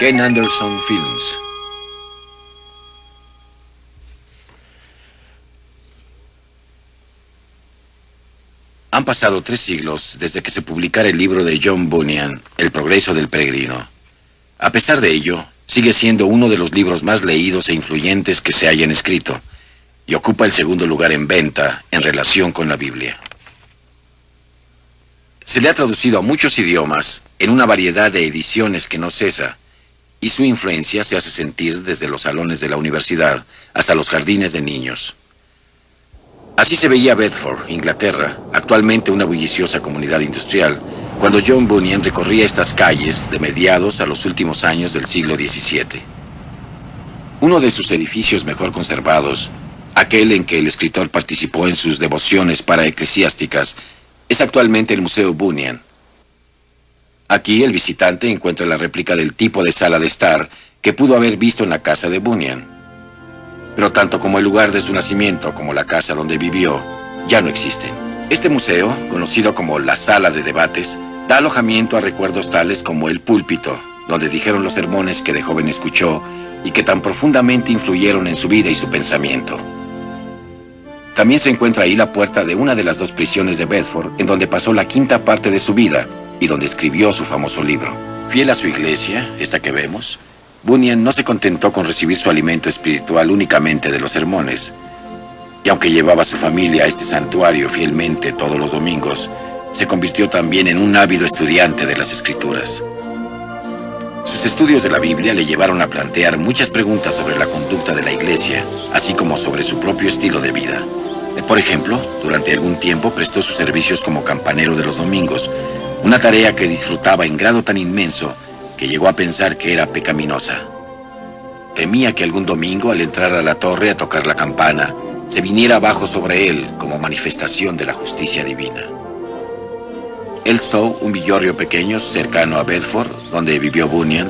Ken Anderson Films. Han pasado 3 siglos desde que se publicara el libro de John Bunyan, El progreso del peregrino. A pesar de ello, sigue siendo uno de los libros más leídos e influyentes que se hayan escrito, y ocupa el segundo lugar en venta en relación con la Biblia. Se le ha traducido a muchos idiomas en una variedad de ediciones que no cesa, y su influencia se hace sentir desde los salones de la universidad hasta los jardines de niños. Así se veía Bedford, Inglaterra, actualmente una bulliciosa comunidad industrial, cuando John Bunyan recorría estas calles de mediados a los últimos años del siglo XVII. Uno de sus edificios mejor conservados, aquel en que el escritor participó en sus devociones paraeclesiásticas, es actualmente el Museo Bunyan. Aquí el visitante encuentra la réplica del tipo de sala de estar que pudo haber visto en la casa de Bunyan. Pero tanto como el lugar de su nacimiento como la casa donde vivió, ya no existen. Este museo, conocido como la Sala de Debates, da alojamiento a recuerdos tales como el púlpito, donde dijeron los sermones que de joven escuchó y que tan profundamente influyeron en su vida y su pensamiento. También se encuentra ahí la puerta de una de las 2 prisiones de Bedford, en donde pasó la 5ª parte de su vida y donde escribió su famoso libro. Fiel a su iglesia, esta que vemos, Bunyan no se contentó con recibir su alimento espiritual únicamente de los sermones, y aunque llevaba a su familia a este santuario fielmente todos los domingos, se convirtió también en un ávido estudiante de las Escrituras. Sus estudios de la Biblia le llevaron a plantear muchas preguntas sobre la conducta de la iglesia, así como sobre su propio estilo de vida. Por ejemplo, durante algún tiempo prestó sus servicios como campanero de los domingos, una tarea que disfrutaba en grado tan inmenso que llegó a pensar que era pecaminosa. Temía que algún domingo, al entrar a la torre a tocar la campana, se viniera abajo sobre él como manifestación de la justicia divina. Elstow, un villorrio pequeño cercano a Bedford, donde vivió Bunyan,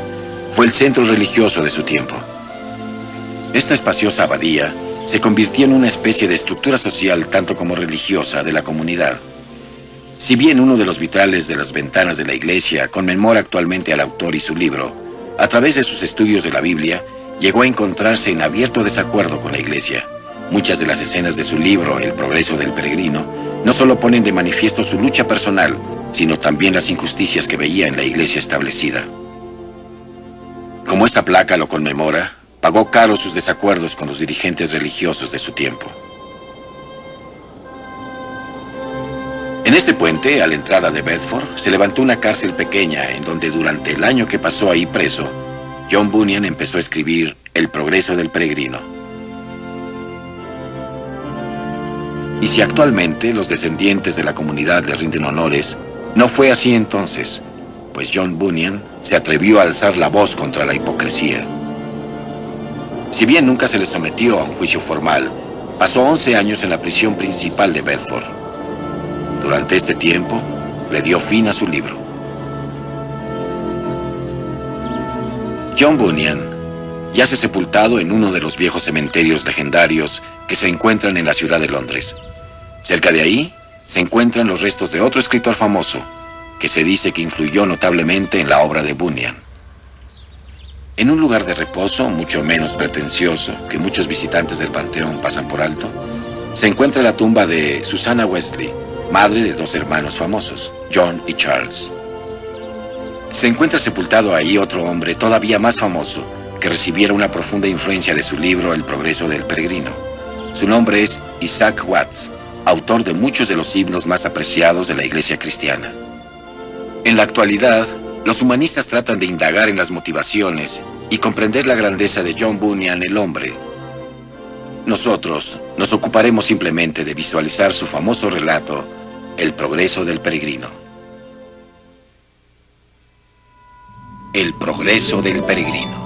fue el centro religioso de su tiempo. Esta espaciosa abadía se convirtió en una especie de estructura social tanto como religiosa de la comunidad. Si bien uno de los vitrales de las ventanas de la iglesia conmemora actualmente al autor y su libro, a través de sus estudios de la Biblia, llegó a encontrarse en abierto desacuerdo con la iglesia. Muchas de las escenas de su libro, El progreso del peregrino, no solo ponen de manifiesto su lucha personal, sino también las injusticias que veía en la iglesia establecida. Como esta placa lo conmemora, pagó caro sus desacuerdos con los dirigentes religiosos de su tiempo. En este puente, a la entrada de Bedford, se levantó una cárcel pequeña en donde durante el año que pasó ahí preso, John Bunyan empezó a escribir El progreso del peregrino. Y si actualmente los descendientes de la comunidad le rinden honores, no fue así entonces, pues John Bunyan se atrevió a alzar la voz contra la hipocresía. Si bien nunca se le sometió a un juicio formal, pasó 11 años en la prisión principal de Bedford. Durante este tiempo, le dio fin a su libro. John Bunyan yace sepultado en uno de los viejos cementerios legendarios que se encuentran en la ciudad de Londres. Cerca de ahí se encuentran los restos de otro escritor famoso, que se dice que influyó notablemente en la obra de Bunyan. En un lugar de reposo mucho menos pretencioso que muchos visitantes del Panteón pasan por alto, se encuentra la tumba de Susanna Wesley, madre de 2 hermanos famosos, John y Charles. Se encuentra sepultado ahí otro hombre todavía más famoso, que recibiera una profunda influencia de su libro El progreso del peregrino. Su nombre es Isaac Watts, autor de muchos de los himnos más apreciados de la iglesia cristiana. En la actualidad, los humanistas tratan de indagar en las motivaciones y comprender la grandeza de John Bunyan, el hombre. Nosotros nos ocuparemos simplemente de visualizar su famoso relato, El progreso del peregrino. El progreso del peregrino.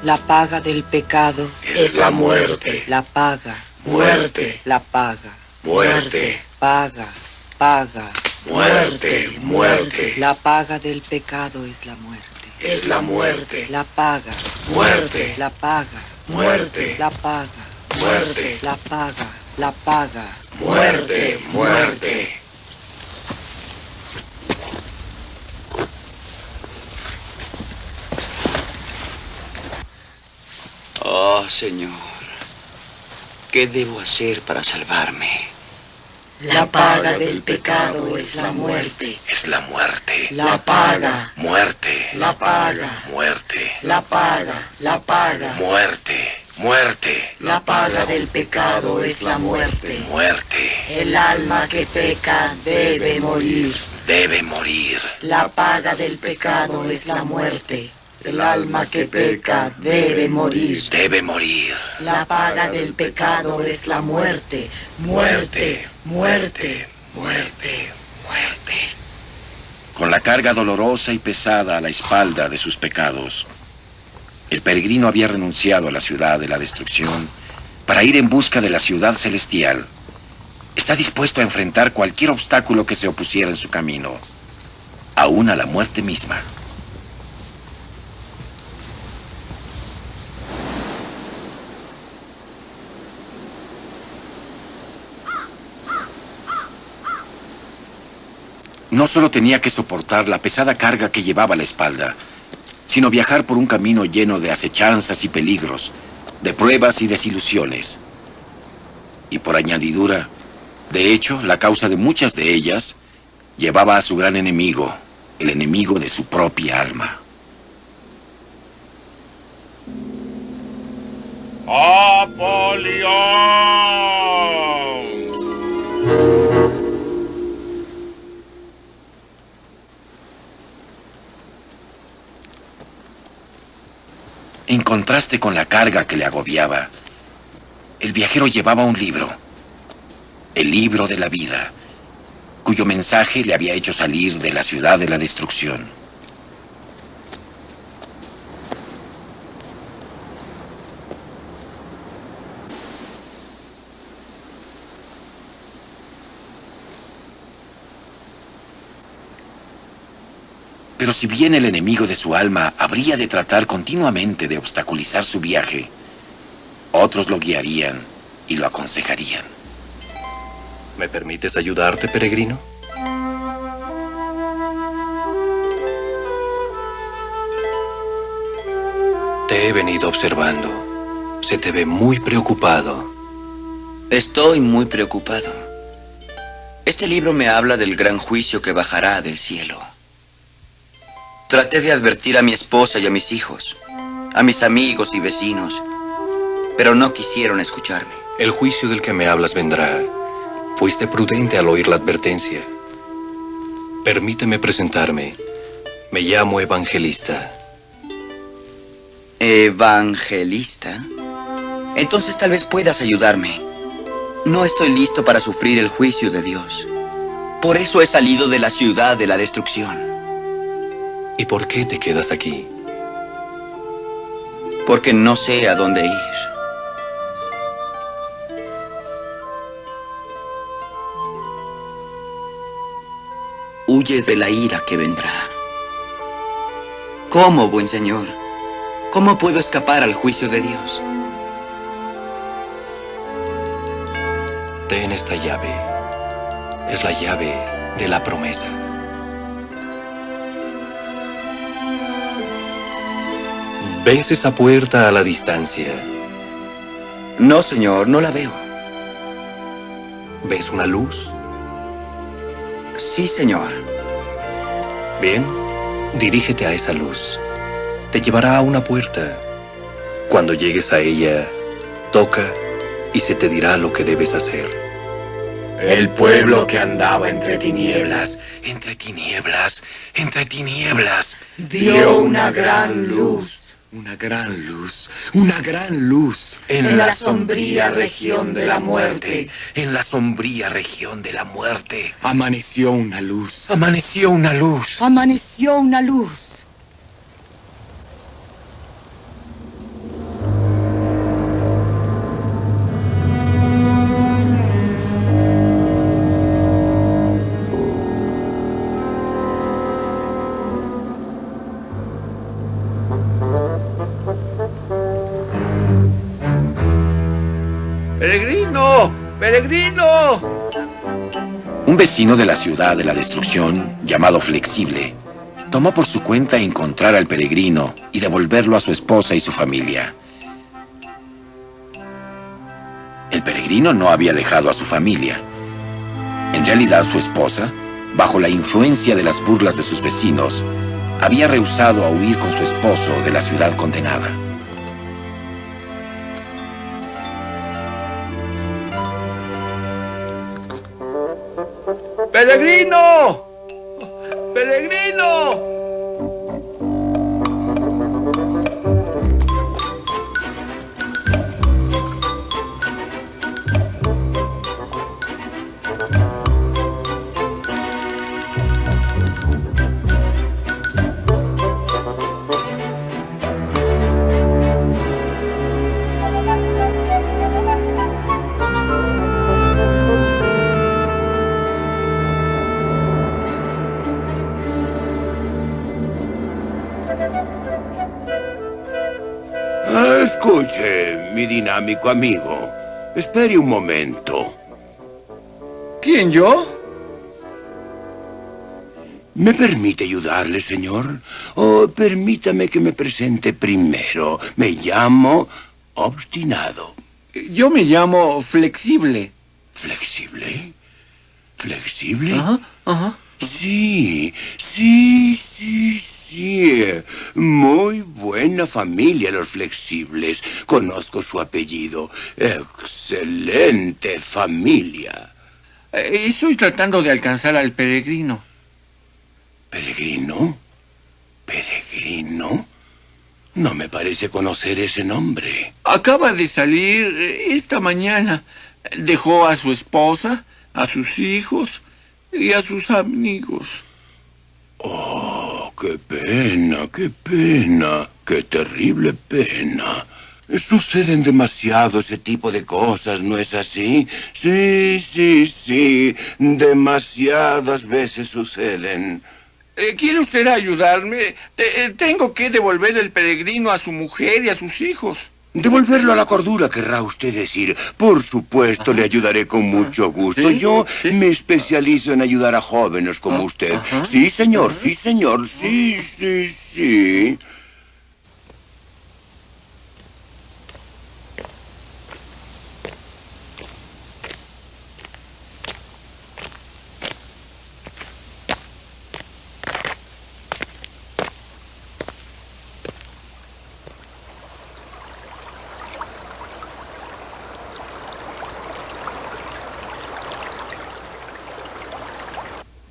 La paga del pecado es la muerte. La paga. Muerte. La paga. Muerte. Paga. Paga. Muerte. Muerte. La paga del pecado es la muerte. Es la muerte. La paga. Muerte. La paga. Muerte. La paga. Muerte. La paga. La paga. Muerte. Muerte. Oh, Señor, ¿qué debo hacer para salvarme? La paga del pecado es la muerte. Es la muerte. La paga. Muerte. La paga. Muerte. La paga. La paga. Muerte. Muerte. La paga del pecado es la muerte. Muerte. El alma que peca debe morir. Debe morir. La paga del pecado es la muerte. El alma que peca debe morir. Debe morir. La paga del pecado es la muerte. Muerte, muerte, muerte, muerte. Con la carga dolorosa y pesada a la espalda de sus pecados, el peregrino había renunciado a la ciudad de la destrucción para ir en busca de la ciudad celestial. Está dispuesto a enfrentar cualquier obstáculo que se opusiera en su camino, aún a la muerte misma. No solo tenía que soportar la pesada carga que llevaba a la espalda, sino viajar por un camino lleno de acechanzas y peligros, de pruebas y desilusiones. Y por añadidura, de hecho, la causa de muchas de ellas llevaba a su gran enemigo, el enemigo de su propia alma. ¡Apolión! En contraste con la carga que le agobiaba, el viajero llevaba un libro, el libro de la vida, cuyo mensaje le había hecho salir de la ciudad de la destrucción. Pero si bien el enemigo de su alma habría de tratar continuamente de obstaculizar su viaje, otros lo guiarían y lo aconsejarían. ¿Me permites ayudarte, peregrino? Te he venido observando. Se te ve muy preocupado. Estoy muy preocupado. Este libro me habla del gran juicio que bajará del cielo. Traté de advertir a mi esposa y a mis hijos, a mis amigos y vecinos, pero no quisieron escucharme. El juicio del que me hablas vendrá. Fuiste prudente al oír la advertencia. Permíteme presentarme. Me llamo Evangelista. ¿Evangelista? Entonces tal vez puedas ayudarme. No estoy listo para sufrir el juicio de Dios. Por eso he salido de la ciudad de la destrucción. ¿Y por qué te quedas aquí? Porque no sé a dónde ir. Huye de la ira que vendrá. ¿Cómo, buen señor? ¿Cómo puedo escapar al juicio de Dios? Ten esta llave. Es la llave de la promesa. ¿Ves esa puerta a la distancia? No, señor, no la veo. ¿Ves una luz? Sí, señor. Bien, dirígete a esa luz. Te llevará a una puerta. Cuando llegues a ella, toca y se te dirá lo que debes hacer. El pueblo que andaba entre tinieblas, Entre tinieblas, entre tinieblas, Vio una gran luz. una gran luz, una gran luz. En la sombría región de la muerte. en la sombría región de la muerte, Amaneció una luz. amaneció una luz. Amaneció una luz. ¡Peregrino! ¡Peregrino! Un vecino de la ciudad de la destrucción, llamado Flexible, tomó por su cuenta encontrar al peregrino y devolverlo a su esposa y su familia. El peregrino no había dejado a su familia. En realidad, su esposa, bajo la influencia de las burlas de sus vecinos, había rehusado a huir con su esposo de la ciudad condenada. ¡Peregrino! ¡Peregrino! Escuche, mi dinámico amigo. Espere un momento. ¿Quién, yo? ¿Me permite ayudarle, señor? O permítame que me presente primero. Me llamo Obstinado. Yo me llamo Flexible. ¿Flexible? ¿Flexible? Ajá, ajá. Sí. Muy buena familia, los Flexibles. Conozco su apellido. Excelente familia. Estoy tratando de alcanzar al peregrino. ¿Peregrino? ¿Peregrino? No me parece conocer ese nombre. Acaba de salir esta mañana. Dejó a su esposa, a sus hijos y a sus amigos. Oh, qué pena, qué terrible pena. Suceden demasiado ese tipo de cosas, ¿no es así? Sí, demasiadas veces suceden. ¿Quiere usted ayudarme? Tengo que devolver el peregrino a su mujer y a sus hijos. Devolverlo a la cordura, querrá usted decir. Por supuesto, le ayudaré con mucho gusto. ¿Sí? Yo ¿Sí? me especializo en ayudar a jóvenes como usted. Ajá. Sí, señor, sí.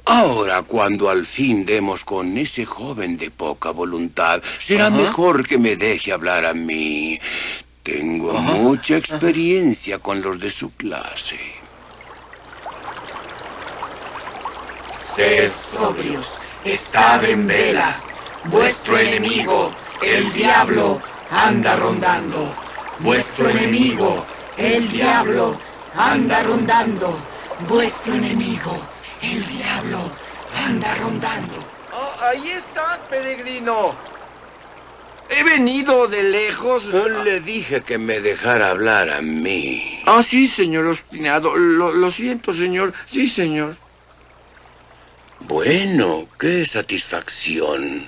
Ahora, cuando al fin demos con ese joven de poca voluntad, será mejor que me deje hablar a mí. Tengo mucha experiencia con los de su clase. Sed sobrios, estad en vela. Vuestro enemigo, el diablo, anda rondando. Vuestro enemigo, el diablo, anda rondando. Vuestro enemigo, el diablo, anda rondando. Oh, ahí estás, peregrino. He venido de lejos. Le dije que me dejara hablar a mí. Ah, sí, señor obstinado. Lo siento, señor. Sí, señor. Bueno, qué satisfacción.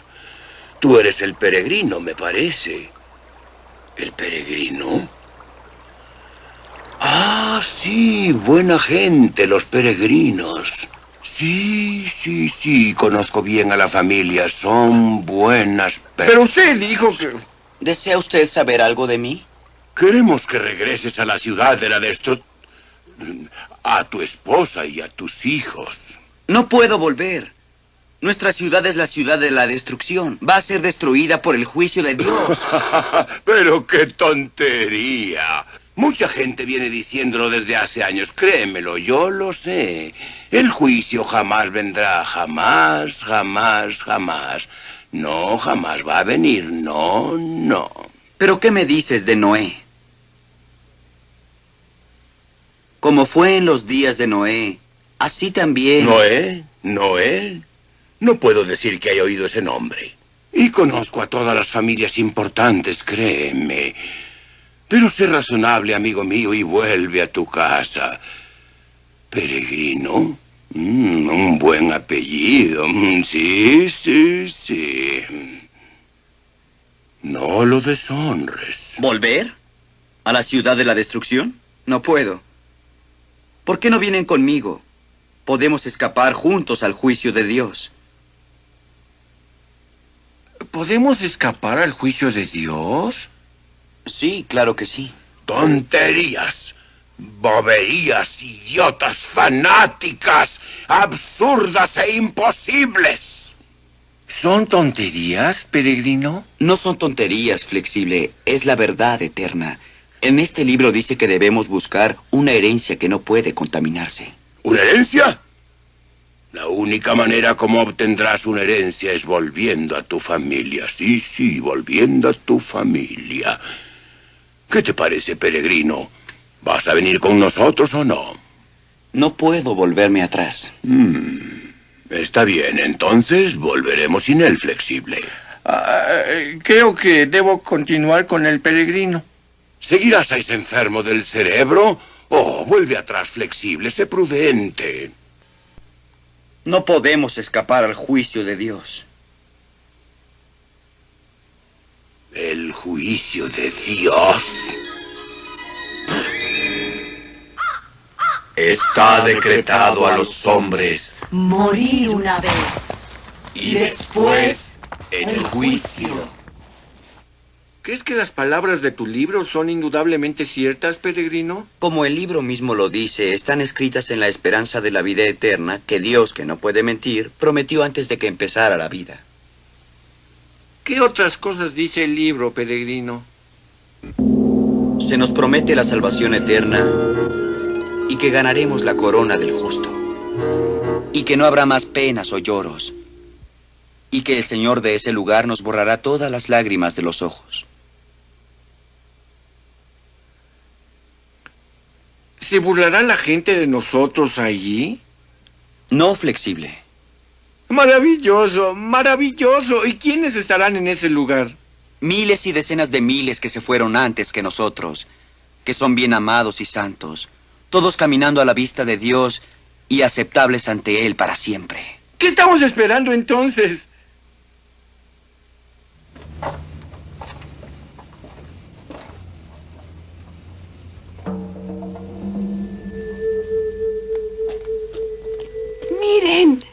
Tú eres el peregrino, me parece. ¿El peregrino? Ah, sí, buena gente, los peregrinos. Sí, conozco bien a la familia, son buenas Pero usted dijo que... ¿Desea usted saber algo de mí? Queremos que regreses a la ciudad de la a tu esposa y a tus hijos. No puedo volver. Nuestra ciudad es la ciudad de la destrucción. Va a ser destruida por el juicio de Dios. Pero qué tontería. Mucha gente viene diciéndolo desde hace años. Créemelo, yo lo sé. El juicio jamás vendrá. Jamás. No, jamás va a venir. No. ¿Pero qué me dices de Noé? Como fue en los días de Noé, así también... ¿Noé? No puedo decir que haya oído ese nombre. Y conozco a todas las familias importantes, créeme. Pero sé razonable, amigo mío, y vuelve a tu casa. Peregrino. Un buen apellido. Sí, sí, sí. No lo deshonres. ¿Volver? ¿A la ciudad de la destrucción? No puedo. ¿Por qué no vienen conmigo? Podemos escapar juntos al juicio de Dios. ¿Podemos escapar al juicio de Dios? Sí, claro que sí. Tonterías, boberías, idiotas, fanáticas, absurdas e imposibles. ¿Son tonterías, peregrino? No son tonterías, Flexible. Es la verdad eterna. En este libro dice que debemos buscar una herencia que no puede contaminarse. ¿Una herencia? La única manera como obtendrás una herencia es volviendo a tu familia. Sí, sí, volviendo a tu familia. ¿Qué te parece, peregrino? ¿Vas a venir con nosotros o no? No puedo volverme atrás. Está bien, entonces volveremos sin el Flexible. Creo que debo continuar con el peregrino. ¿Seguirás a ese enfermo del cerebro? Oh, vuelve atrás, Flexible, sé prudente. No podemos escapar al juicio de Dios. El juicio de Dios. Está decretado a los hombres Morir una vez. y después en el juicio. ¿Crees que las palabras de tu libro son indudablemente ciertas, peregrino? Como el libro mismo lo dice, están escritas en la esperanza de la vida eterna que Dios, que no puede mentir, prometió antes de que empezara la vida. ¿Qué otras cosas dice el libro, peregrino? Se nos promete la salvación eterna y que ganaremos la corona del justo. Y que no habrá más penas o lloros. Y que el Señor de ese lugar nos borrará todas las lágrimas de los ojos. ¿Se burlará la gente de nosotros allí? No, Flexible. Maravilloso, maravilloso. ¿Y quiénes estarán en ese lugar? Miles y decenas de miles que se fueron antes que nosotros, que son bien amados y santos, todos caminando a la vista de Dios y aceptables ante Él para siempre. ¿Qué estamos esperando entonces? Miren.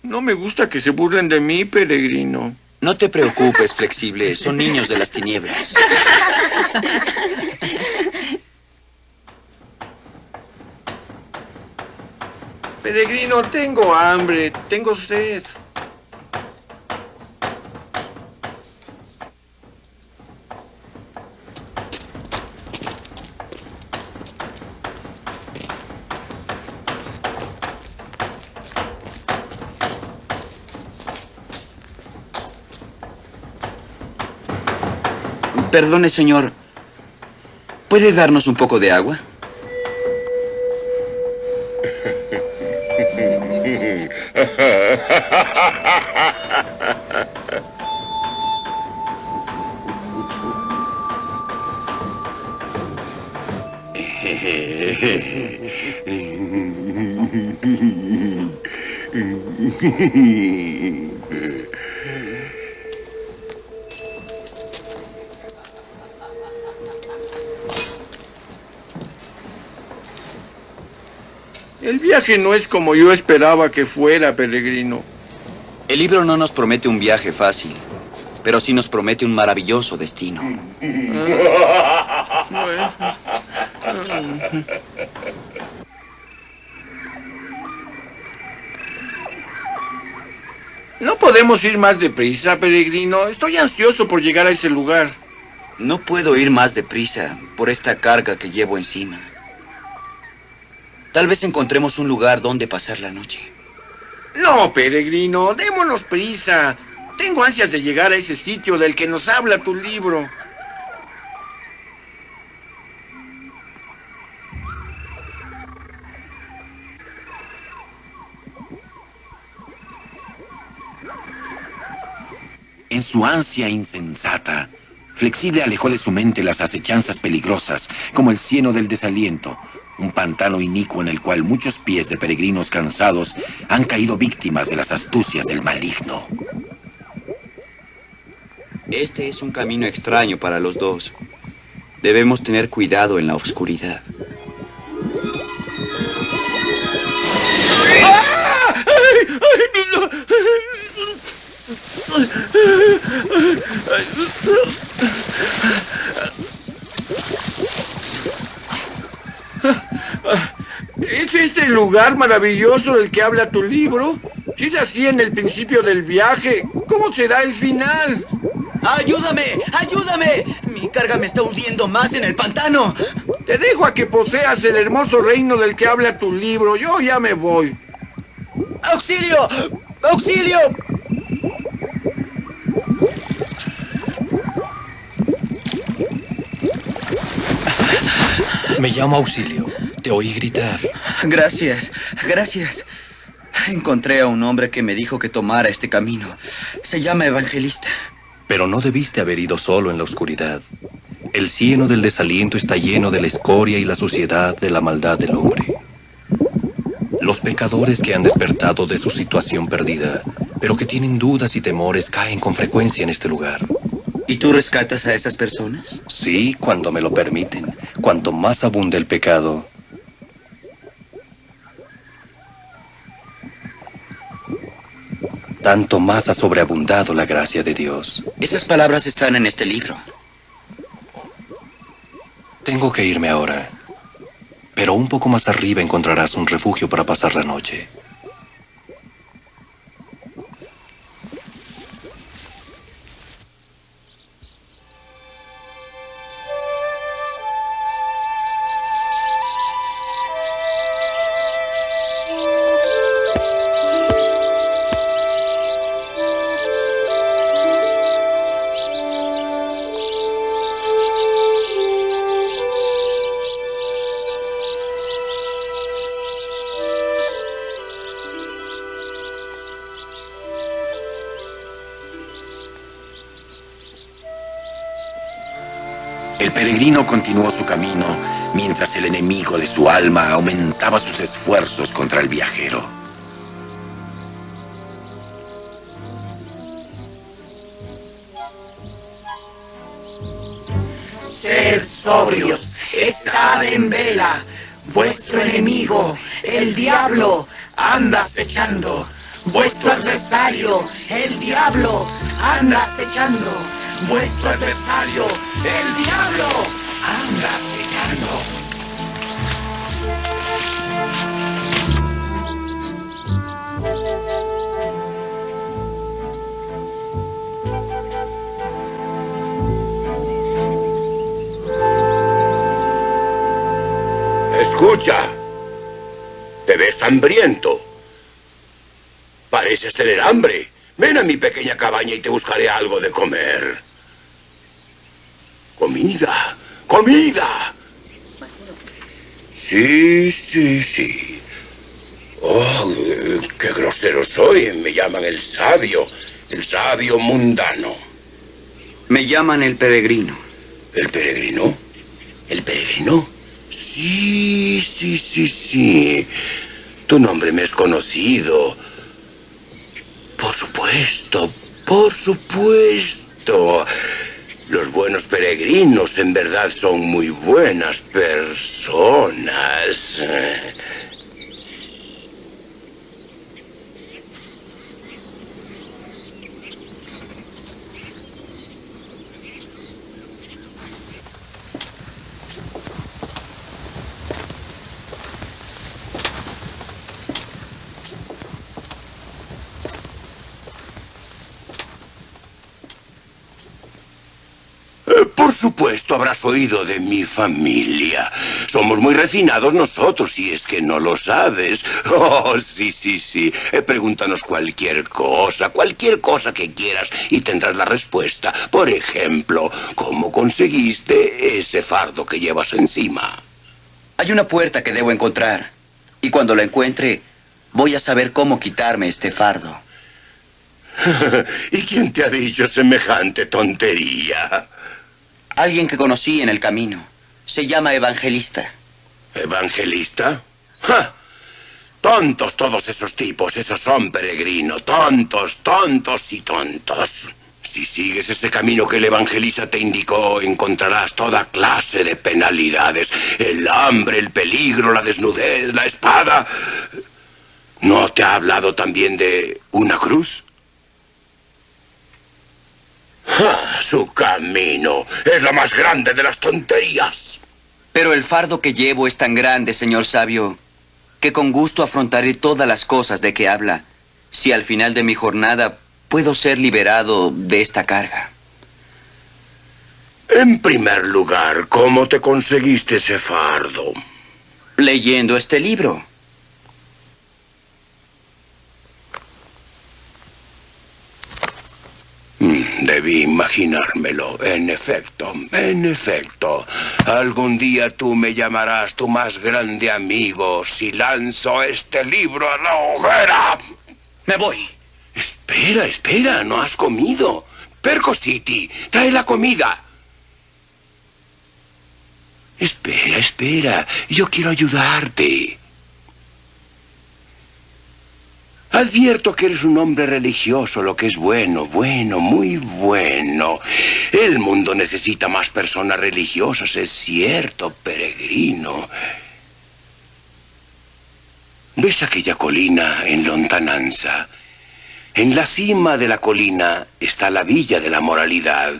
No me gusta que se burlen de mí, peregrino. No te preocupes, Flexible, son niños de las tinieblas. Peregrino, tengo hambre, tengo sed. Perdone, señor. ¿Puede darnos un poco de agua? El viaje no es como yo esperaba que fuera, peregrino. El libro no nos promete un viaje fácil, pero sí nos promete un maravilloso destino. No podemos ir más deprisa, peregrino. Estoy ansioso por llegar a ese lugar. No puedo ir más deprisa por esta carga que llevo encima. Tal vez encontremos un lugar donde pasar la noche. No, peregrino, démonos prisa. Tengo ansias de llegar a ese sitio del que nos habla tu libro. En su ansia insensata, Flexible alejó de su mente las acechanzas peligrosas, como el cieno del desaliento, un pantano inicuo en el cual muchos pies de peregrinos cansados han caído víctimas de las astucias del maligno. Este es un camino extraño para los dos. Debemos tener cuidado en la oscuridad. ¿Es este el lugar maravilloso del que habla tu libro? Si es así en el principio del viaje, ¿cómo será el final? ¡Ayúdame! ¡Ayúdame! Mi carga me está hundiendo más en el pantano. Te dejo a que poseas el hermoso reino del que habla tu libro. Yo ya me voy. ¡Auxilio! ¡Auxilio! Me llamo Auxilio. Te oí gritar. Gracias, gracias. Encontré a un hombre que me dijo que tomara este camino. Se llama Evangelista. Pero no debiste haber ido solo en la oscuridad. El cieno del desaliento está lleno de la escoria y la suciedad de la maldad del hombre. Los pecadores que han despertado de su situación perdida, pero que tienen dudas y temores, caen con frecuencia en este lugar. ¿Y tú rescatas a esas personas? Sí, cuando me lo permiten. Cuanto más abunde el pecado, tanto más ha sobreabundado la gracia de Dios. Esas palabras están en este libro. Tengo que irme ahora, pero un poco más arriba encontrarás un refugio para pasar la noche. El peregrino continuó su camino mientras el enemigo de su alma aumentaba sus esfuerzos contra el viajero. Sed sobrios, estad en vela. Vuestro enemigo, el diablo, anda acechando. Vuestro adversario, el diablo, anda acechando. Vuestro adversario, el diablo, anda acechando. Escucha, te ves hambriento. Pareces tener hambre. Ven a mi pequeña cabaña y te buscaré algo de comer. ¡Comida! ¡Comida! Sí, sí, sí. Oh, qué grosero soy. Me llaman el sabio mundano. Me llaman el peregrino. ¿El peregrino? ¿El peregrino? Sí, sí, sí, sí. Tu nombre me es conocido. Por supuesto, por supuesto. Los buenos peregrinos en verdad son muy buenas personas. Por supuesto, habrás oído de mi familia. Somos muy refinados nosotros, si es que no lo sabes. Oh, sí, sí, sí. Pregúntanos cualquier cosa que quieras y tendrás la respuesta. Por ejemplo, ¿cómo conseguiste ese fardo que llevas encima? Hay una puerta que debo encontrar. Y cuando la encuentre, voy a saber cómo quitarme este fardo. ¿Y quién te ha dicho semejante tontería? Alguien que conocí en el camino. Se llama Evangelista. ¿Evangelista? ¡Ja! Tontos todos esos tipos, esos son, Peregrino. Tontos, tontos y tontos. Si sigues ese camino que el evangelista te indicó, encontrarás toda clase de penalidades. El hambre, el peligro, la desnudez, la espada. ¿No te ha hablado también de una cruz? ¡Ja! Su camino es la más grande de las tonterías. Pero el fardo que llevo es tan grande, señor sabio, que con gusto afrontaré todas las cosas de que habla, si al final de mi jornada puedo ser liberado de esta carga. En primer lugar, ¿cómo te conseguiste ese fardo? Leyendo este libro. Debí imaginármelo. En efecto, en efecto. Algún día tú me llamarás tu más grande amigo si lanzo este libro a la hoguera. Me voy. Espera, espera, no has comido. Percocity, trae la comida. Espera, espera, yo quiero ayudarte. Advierto que eres un hombre religioso, lo que es bueno, bueno, muy bueno. El mundo necesita más personas religiosas, es cierto, Peregrino. ¿Ves aquella colina en lontananza? En la cima de la colina está la Villa de la Moralidad.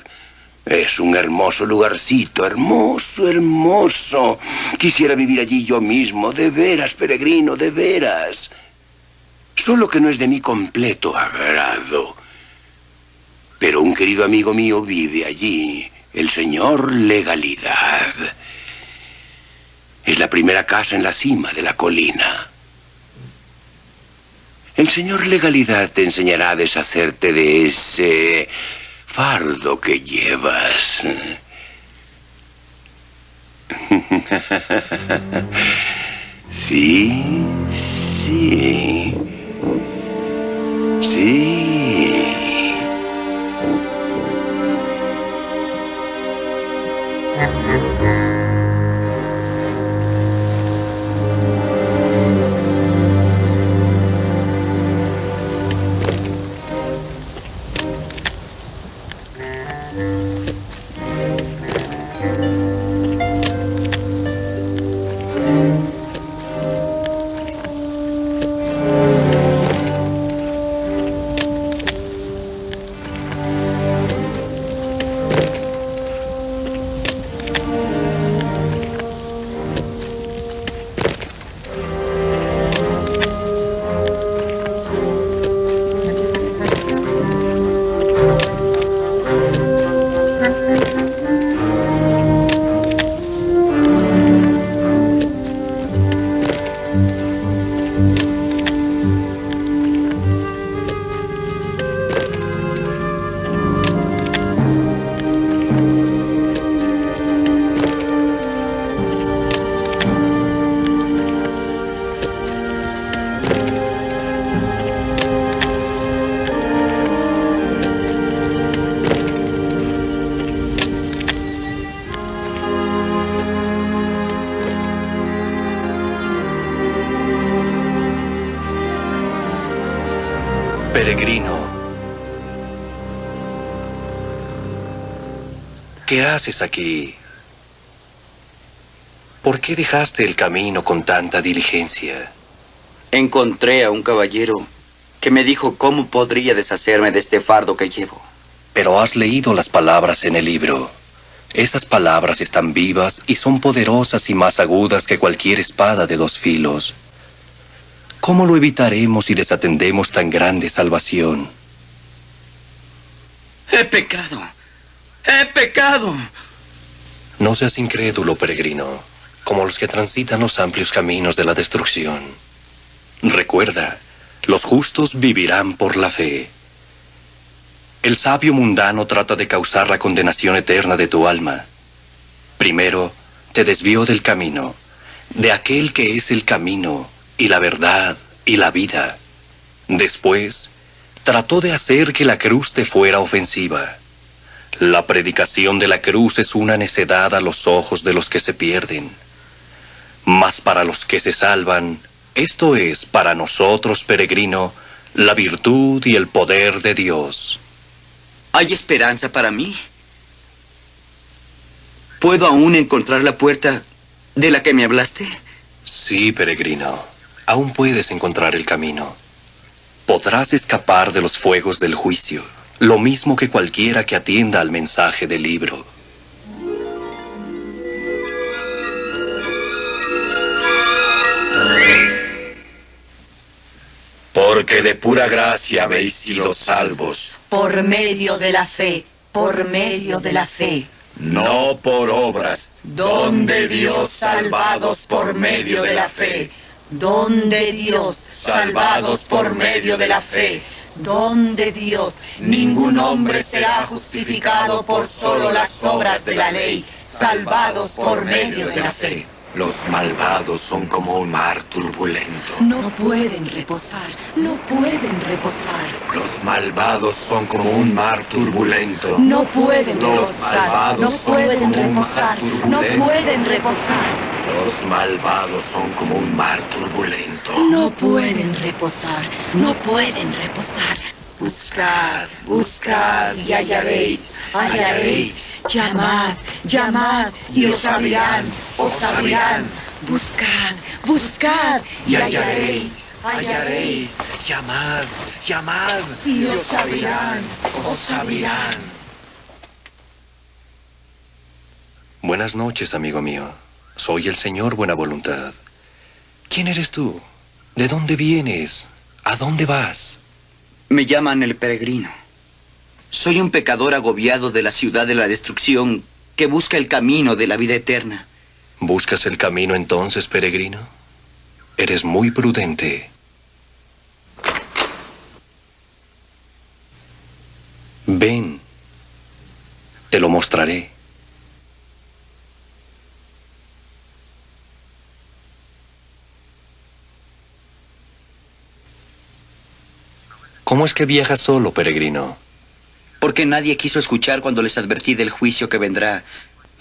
Es un hermoso lugarcito, hermoso, hermoso. Quisiera vivir allí yo mismo, de veras, Peregrino, de veras. Solo que no es de mi completo agrado. Pero un querido amigo mío vive allí, el señor Legalidad. Es la primera casa en la cima de la colina. El señor Legalidad te enseñará a deshacerte de ese fardo que llevas. Sí, sí. Sí. Peregrino, ¿qué haces aquí? ¿Por qué dejaste el camino con tanta diligencia? Encontré a un caballero que me dijo cómo podría deshacerme de este fardo que llevo. Pero has leído las palabras en el libro. Esas palabras están vivas y son poderosas y más agudas que cualquier espada de dos filos. ¿Cómo lo evitaremos si desatendemos tan grande salvación? ¡He pecado! ¡He pecado! No seas incrédulo, peregrino, como los que transitan los amplios caminos de la destrucción. Recuerda, los justos vivirán por la fe. El sabio mundano trata de causar la condenación eterna de tu alma. Primero, te desvió del camino, de aquel que es el camino, y la verdad, y la vida. Después, trató de hacer que la cruz te fuera ofensiva. La predicación de la cruz es una necedad a los ojos de los que se pierden. Mas para los que se salvan, esto es, para nosotros, peregrino, la virtud y el poder de Dios. ¿Hay esperanza para mí? ¿Puedo aún encontrar la puerta de la que me hablaste? Sí, peregrino, aún puedes encontrar el camino. Podrás escapar de los fuegos del juicio, lo mismo que cualquiera que atienda al mensaje del libro. Porque de pura gracia habéis sido salvos, Por medio de la fe, por medio de la fe. no por obras. Don de Dios, salvados por medio de la fe. Don de Dios, salvados por medio de la fe. Don de Dios, ningún hombre será justificado por solo las obras de la ley, salvados por medio de la fe. Los malvados son como un mar turbulento. No pueden reposar, no pueden reposar. Los malvados son como un mar turbulento. No pueden Los reposar, malvados no son pueden como un mar reposar, no turbulento. pueden reposar. Los malvados son como un mar turbulento. No pueden reposar, no pueden reposar. Buscad, buscad y hallaréis, hallaréis. Llamad, llamad y os abrirán, os abrirán. Buscad, buscad y hallaréis, hallaréis. Llamad, llamad. Y os abrirán, os abrirán. Buenas noches, amigo mío. Soy el Señor Buena Voluntad. ¿Quién eres tú? ¿De dónde vienes? ¿A dónde vas? Me llaman el peregrino. Soy un pecador agobiado de la ciudad de la destrucción que busca el camino de la vida eterna. ¿Buscas el camino entonces, peregrino? Eres muy prudente. Ven, te lo mostraré. ¿Cómo es que viajas solo, peregrino? Porque nadie quiso escuchar cuando les advertí del juicio que vendrá.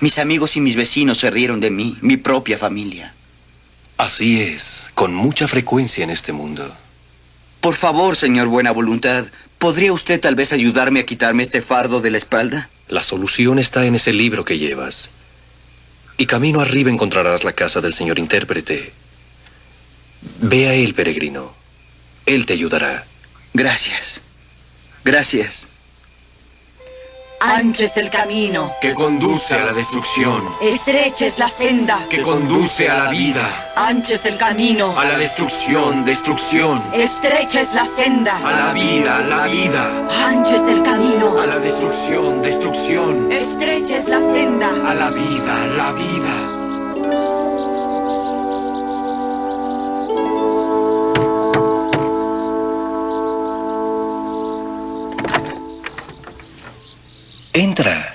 Mis amigos y mis vecinos se rieron de mí, mi propia familia. Así es, con mucha frecuencia en este mundo. Por favor, señor Buena Voluntad, ¿podría usted tal vez ayudarme a quitarme este fardo de la espalda? La solución está en ese libro que llevas. Y camino arriba encontrarás la casa del señor intérprete. Ve a él, peregrino. Él te ayudará. Gracias. Gracias. Ancho es el camino, Que conduce a la destrucción. estrecha es la senda. Que conduce a la vida. Ancho es el camino, A la destrucción, destrucción. estrecha es la senda. A la vida, la vida. Ancho es el camino, A la destrucción, destrucción. estrecha es la senda. A la vida, la vida. Entra.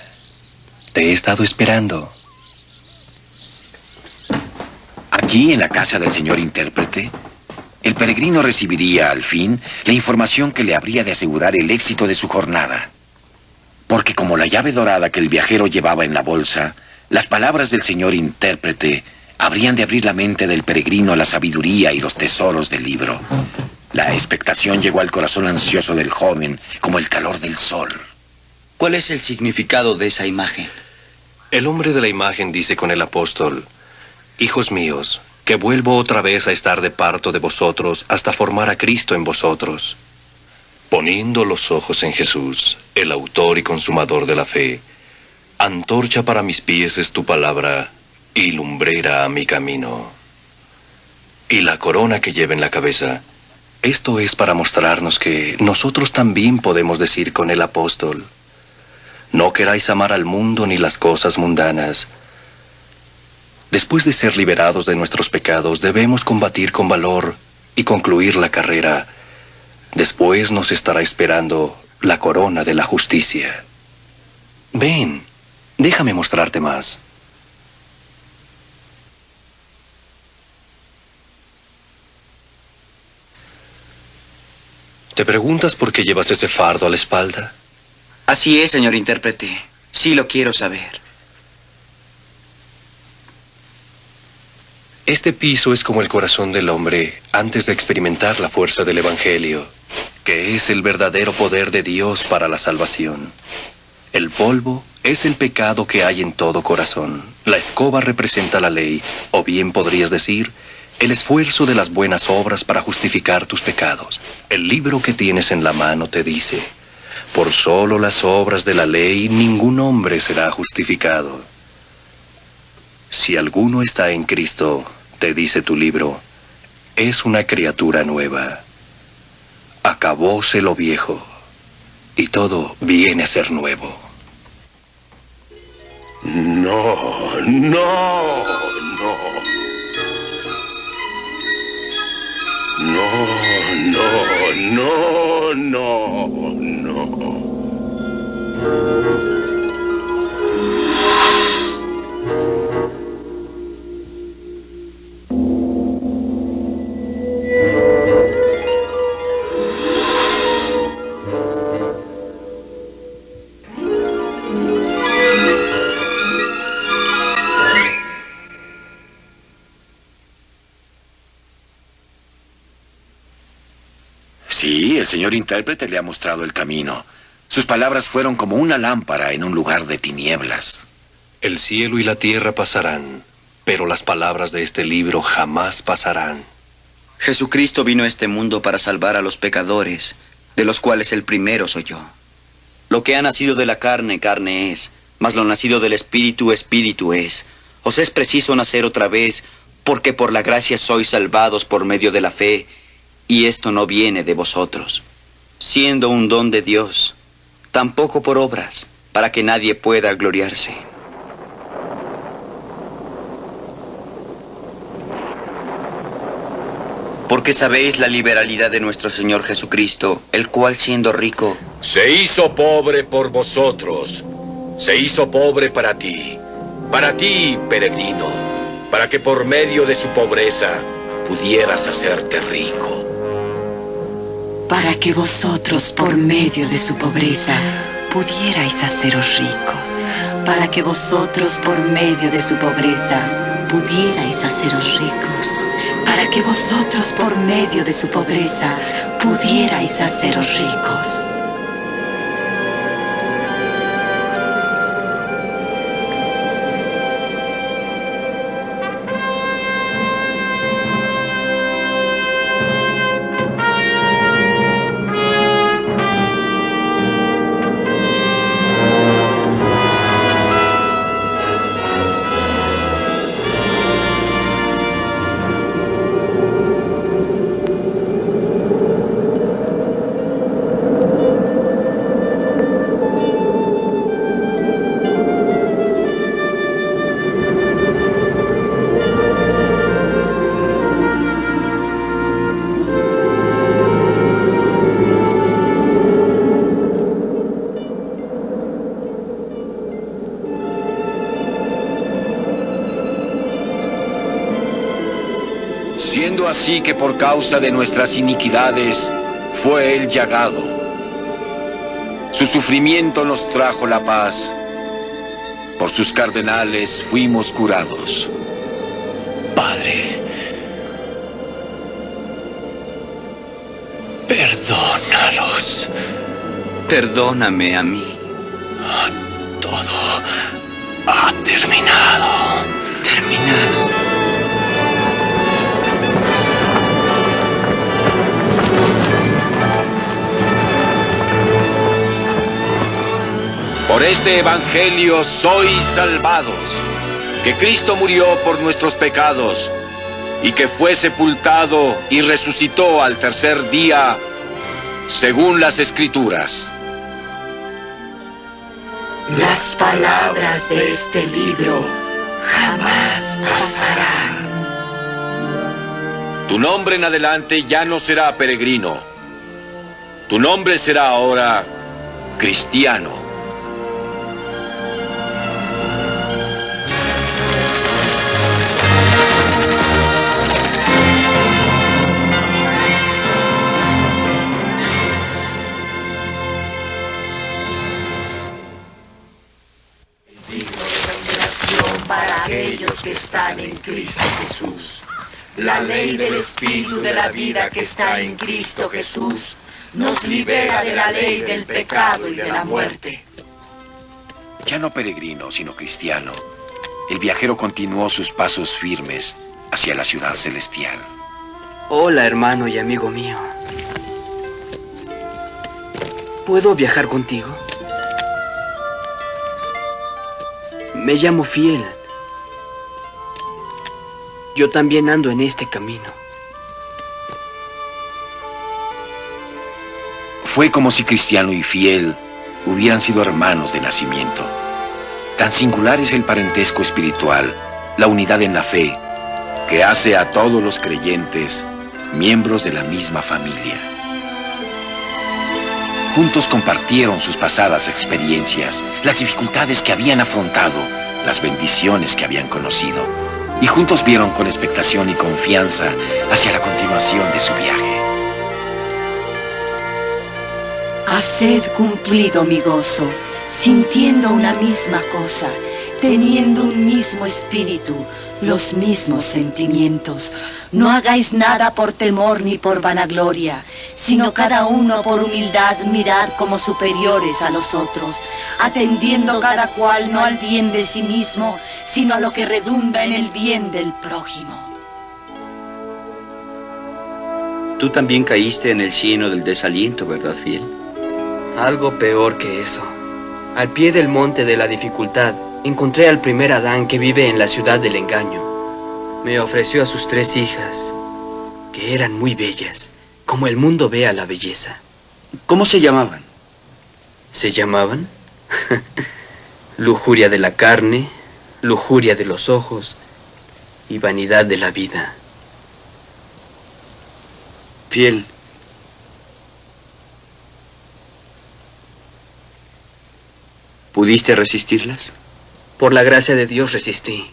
Te he estado esperando. Aquí, en la casa del señor intérprete, el peregrino recibiría, al fin, la información que le habría de asegurar el éxito de su jornada. Porque como la llave dorada que el viajero llevaba en la bolsa, las palabras del señor intérprete habrían de abrir la mente del peregrino a la sabiduría y los tesoros del libro. La expectación llegó al corazón ansioso del joven como el calor del sol. ¿Cuál es el significado de esa imagen? El hombre de la imagen dice con el apóstol: Hijos míos, que vuelvo otra vez a estar de parto de vosotros hasta formar a Cristo en vosotros. Poniendo los ojos en Jesús, el autor y consumador de la fe, antorcha para mis pies es tu palabra y lumbrera a mi camino. Y la corona que lleva en la cabeza, esto es para mostrarnos que nosotros también podemos decir con el apóstol: No queráis amar al mundo ni las cosas mundanas. Después de ser liberados de nuestros pecados, debemos combatir con valor y concluir la carrera. Después nos estará esperando la corona de la justicia. Ven, déjame mostrarte más. ¿Te preguntas por qué llevas ese fardo a la espalda? Así es, señor intérprete. Sí lo quiero saber. Este piso es como el corazón del hombre antes de experimentar la fuerza del Evangelio, que es el verdadero poder de Dios para la salvación. El polvo es el pecado que hay en todo corazón. La escoba representa la ley, o bien podrías decir, el esfuerzo de las buenas obras para justificar tus pecados. El libro que tienes en la mano te dice, por solo las obras de la ley ningún hombre será justificado. Si alguno está en Cristo, te dice tu libro, es una criatura nueva. Acabóse lo viejo, y todo viene a ser nuevo. No, no, no. No, no, no, no, no. Sí, el señor intérprete le ha mostrado el camino. Sus palabras fueron como una lámpara en un lugar de tinieblas. El cielo y la tierra pasarán, pero las palabras de este libro jamás pasarán. Jesucristo vino a este mundo para salvar a los pecadores, de los cuales el primero soy yo. Lo que ha nacido de la carne, carne es, mas lo nacido del Espíritu, Espíritu es. Os es preciso nacer otra vez, porque por la gracia sois salvados por medio de la fe, y esto no viene de vosotros, siendo un don de Dios, tampoco por obras, para que nadie pueda gloriarse. Porque sabéis la liberalidad de nuestro Señor Jesucristo, el cual siendo rico, Se hizo pobre por vosotros. Se hizo pobre para ti, peregrino, para que por medio de su pobreza pudieras hacerte rico. Para que vosotros, por medio de su pobreza, pudierais haceros ricos. Para que vosotros, por medio de su pobreza, pudierais haceros ricos. Para que vosotros, por medio de su pobreza, pudierais haceros ricos. Siendo así que por causa de nuestras iniquidades fue él llagado. Su sufrimiento nos trajo la paz. Por sus cardenales fuimos curados. Padre, perdónalos. perdóname a mí. Todo ha terminado. Terminado. Por este evangelio sois salvados, que Cristo murió por nuestros pecados y que fue sepultado y resucitó al tercer día, según las Escrituras. Las palabras de este libro jamás pasarán. Tu nombre en adelante ya no será peregrino. Tu nombre será ahora cristiano. están en Cristo Jesús. La ley del Espíritu de la vida que está en Cristo Jesús nos libera de la ley del pecado y de la muerte. Ya no peregrino, sino cristiano, el viajero continuó sus pasos firmes hacia la ciudad celestial. Hola, hermano y amigo mío. ¿Puedo viajar contigo? Me llamo Fiel. Yo también ando en este camino. Fue como si Cristiano y Fiel hubieran sido hermanos de nacimiento. Tan singular es el parentesco espiritual, la unidad en la fe, que hace a todos los creyentes miembros de la misma familia. Juntos compartieron sus pasadas experiencias, las dificultades que habían afrontado, las bendiciones que habían conocido, y juntos vieron con expectación y confianza hacia la continuación de su viaje. Haced cumplido mi gozo, sintiendo una misma cosa, teniendo un mismo espíritu, los mismos sentimientos. No hagáis nada por temor ni por vanagloria, sino cada uno por humildad mirad como superiores a los otros, atendiendo cada cual no al bien de sí mismo, sino a lo que redunda en el bien del prójimo. Tú también caíste en el seno del desaliento, ¿verdad, Fiel? Algo peor que eso. Al pie del monte de la dificultad, encontré al primer Adán que vive en la ciudad del engaño. Me ofreció a sus 3 hijas, que eran muy bellas, como el mundo ve a la belleza. ¿Cómo se llamaban? ¿Se llamaban? Lujuria de la carne, lujuria de los ojos y vanidad de la vida. Fiel. ¿Pudiste resistirlas? Por la gracia de Dios resistí.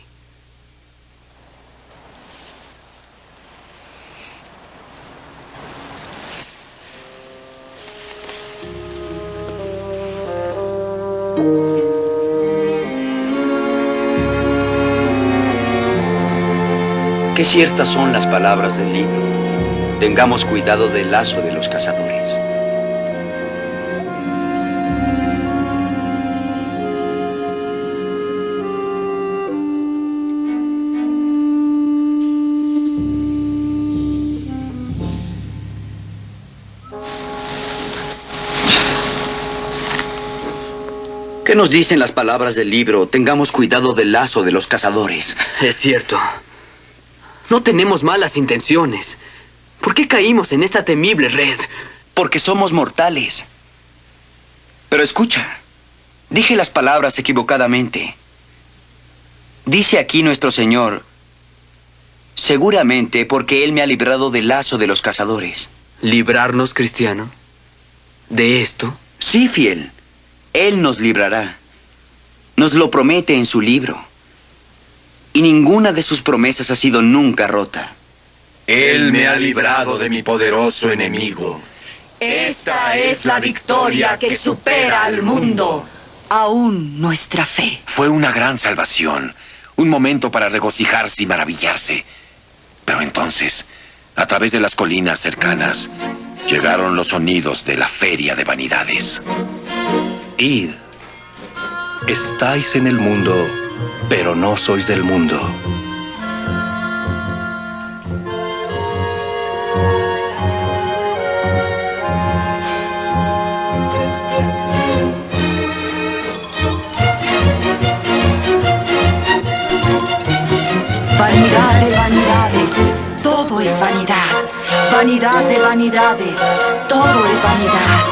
Qué ciertas son las palabras del libro. Tengamos cuidado del lazo de los cazadores. ¿Qué nos dicen las palabras del libro? Tengamos cuidado del lazo de los cazadores. Es cierto. No tenemos malas intenciones. ¿Por qué caímos en esta temible red? Porque somos mortales. Pero escucha, dije las palabras equivocadamente. Dice aquí nuestro Señor, seguramente porque Él me ha librado del lazo de los cazadores. ¿Librarnos, cristiano? ¿De esto? Sí, Fiel. Él nos librará. Nos lo promete en su libro. Y ninguna de sus promesas ha sido nunca rota. Él me ha librado de mi poderoso enemigo. Esta es la victoria que supera al mundo. Aún nuestra fe. Fue una gran salvación, un momento para regocijarse y maravillarse. Pero entonces, a través de las colinas cercanas, llegaron los sonidos de la feria de vanidades. Id. Estáis en el mundo, pero no sois del mundo. Vanidad de vanidades, todo es vanidad. Vanidad de vanidades, todo es vanidad.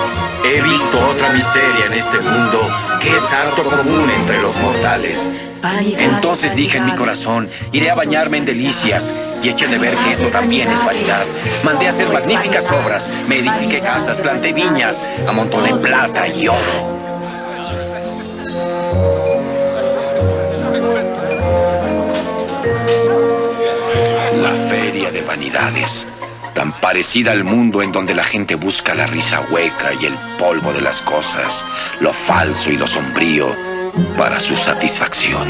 He visto otra miseria en este mundo que es harto común entre los mortales. Vanidad Entonces de dije en mi vanidades. corazón, iré a bañarme en delicias, y eché de ver que esto también es vanidad. Mandé a hacer magníficas obras, me edifiqué casas, planté viñas, amontoné plata y oro. La feria de vanidades, tan parecida al mundo en donde la gente busca la risa hueca y el polvo de las cosas, lo falso y lo sombrío, para su satisfacción.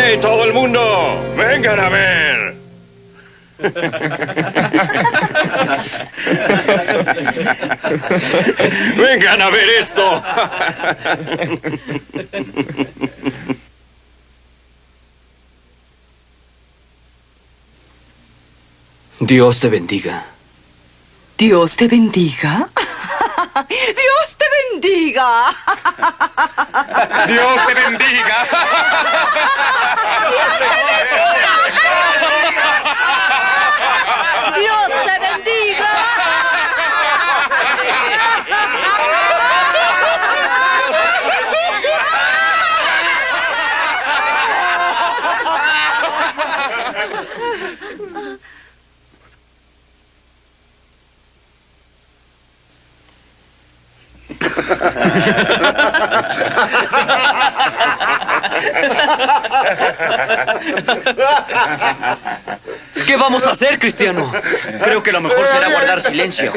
¡Hey, todo el mundo! ¡Vengan a ver! ¡Vengan a ver esto! Dios te bendiga. Dios te bendiga. Dios te bendiga. ¡Dios te bendiga! Dios te bendiga. ¿Qué vamos a hacer, Cristiano? Creo que lo mejor será guardar silencio.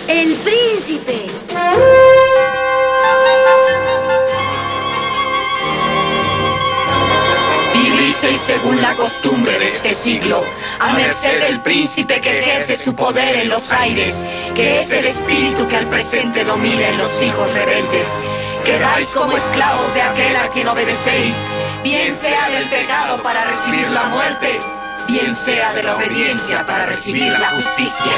El príncipe. Vivisteis según la costumbre de este siglo, a merced del príncipe que ejerce su poder en los aires, que es el espíritu que al presente domina en los hijos rebeldes. Quedáis como esclavos de aquel a quien obedecéis, bien sea del pecado para recibir la muerte, bien sea de la obediencia para recibir la justicia.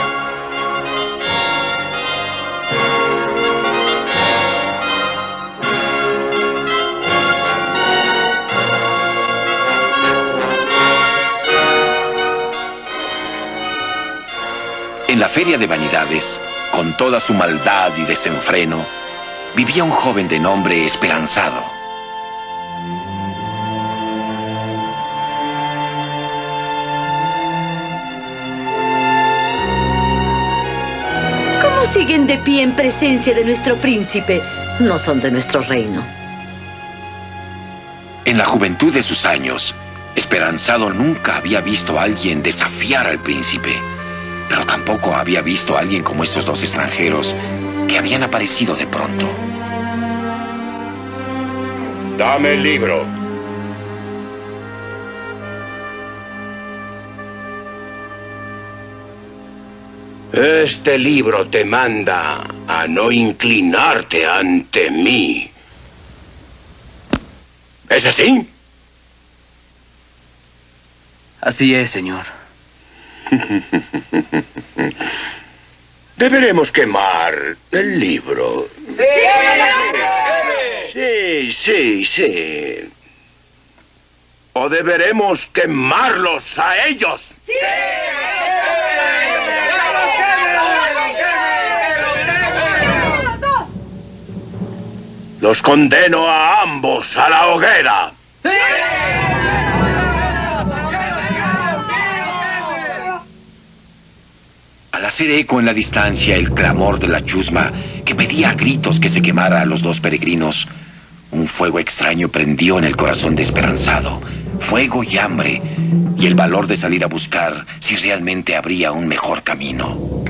En la feria de vanidades, con toda su maldad y desenfreno, vivía un joven de nombre Esperanzado. ¿Cómo siguen de pie en presencia de nuestro príncipe? No son de nuestro reino. En la juventud de sus años, Esperanzado nunca había visto a alguien desafiar al príncipe, pero tampoco había visto a alguien como estos dos extranjeros que habían aparecido de pronto. Dame el libro. Este libro te manda a no inclinarte ante mí. ¿Es así? Así es, señor. Deberemos quemar el libro. Sí. O deberemos quemarlos a ellos. Los condeno a ambos a la hoguera. Al hacer eco en la distancia el clamor de la chusma que pedía a gritos que se quemara a los dos peregrinos, un fuego extraño prendió en el corazón de Esperanzado, fuego y hambre, y el valor de salir a buscar si realmente habría un mejor camino.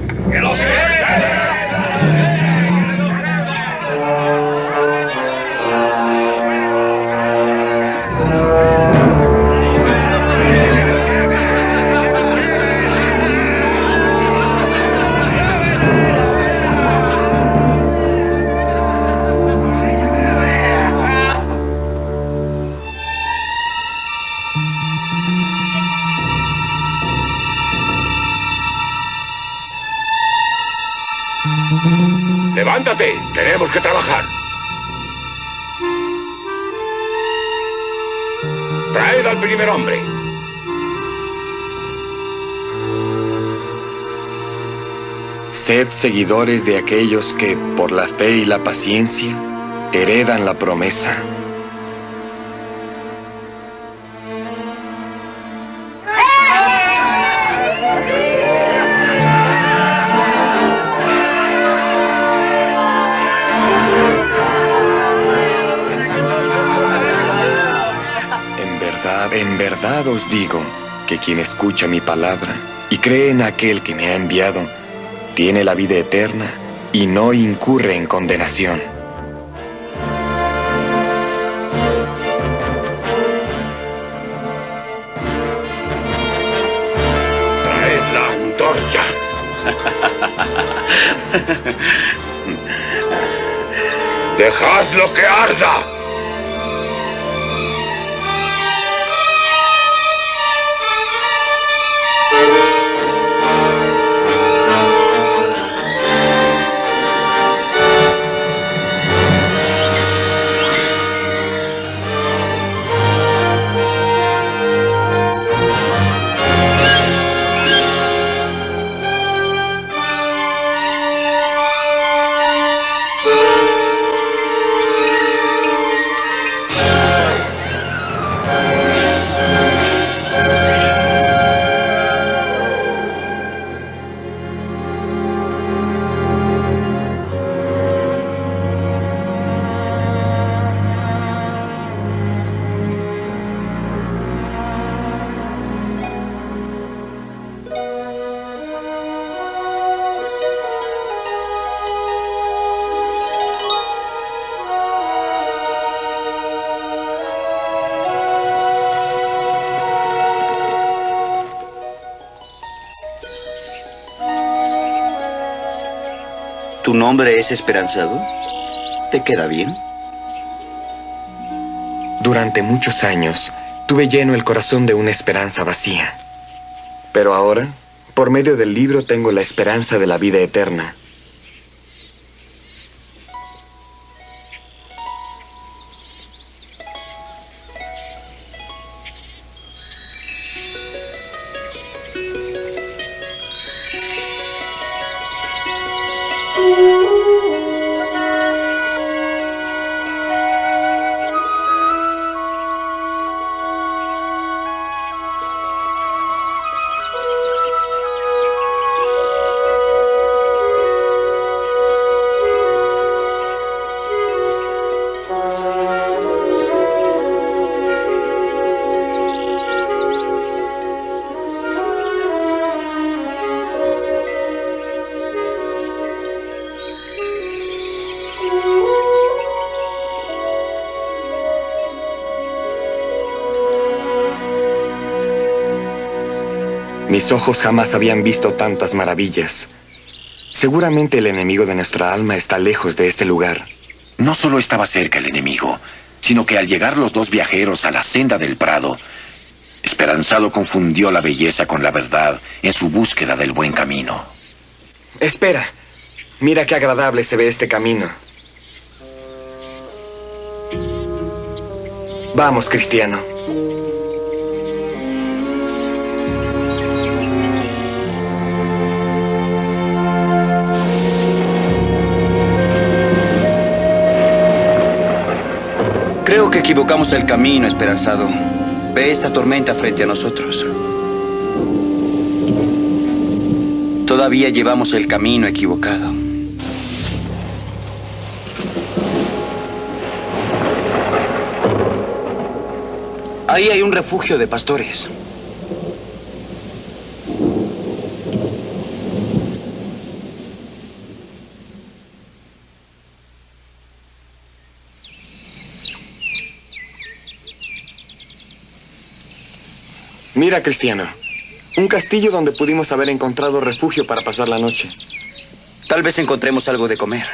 ¡Levántate! ¡Tenemos que trabajar! ¡Traed al primer hombre! Sed seguidores de aquellos que, por la fe y la paciencia, heredan la promesa. verdad os digo que quien escucha mi palabra y cree en aquel que me ha enviado, tiene la vida eterna y no incurre en condenación. Traed la antorcha. ¡Dejadlo que arda! ¿Tu nombre es Esperanzado? ¿Te queda bien? Durante muchos años tuve lleno el corazón de una esperanza vacía. Pero ahora, por medio del libro, tengo la esperanza de la vida eterna. Mis ojos jamás habían visto tantas maravillas. Seguramente el enemigo de nuestra alma está lejos de este lugar. No solo estaba cerca el enemigo, sino que al llegar los dos viajeros a la senda del prado, Esperanzado confundió la belleza con la verdad en su búsqueda del buen camino. Espera, mira qué agradable se ve este camino. Vamos, cristiano. Creo que equivocamos el camino, Esperanzado. Ve esta tormenta frente a nosotros. Todavía llevamos el camino equivocado. Ahí hay un refugio de pastores. Mira, cristiano, un castillo donde pudimos haber encontrado refugio para pasar la noche. Tal vez encontremos algo de comer.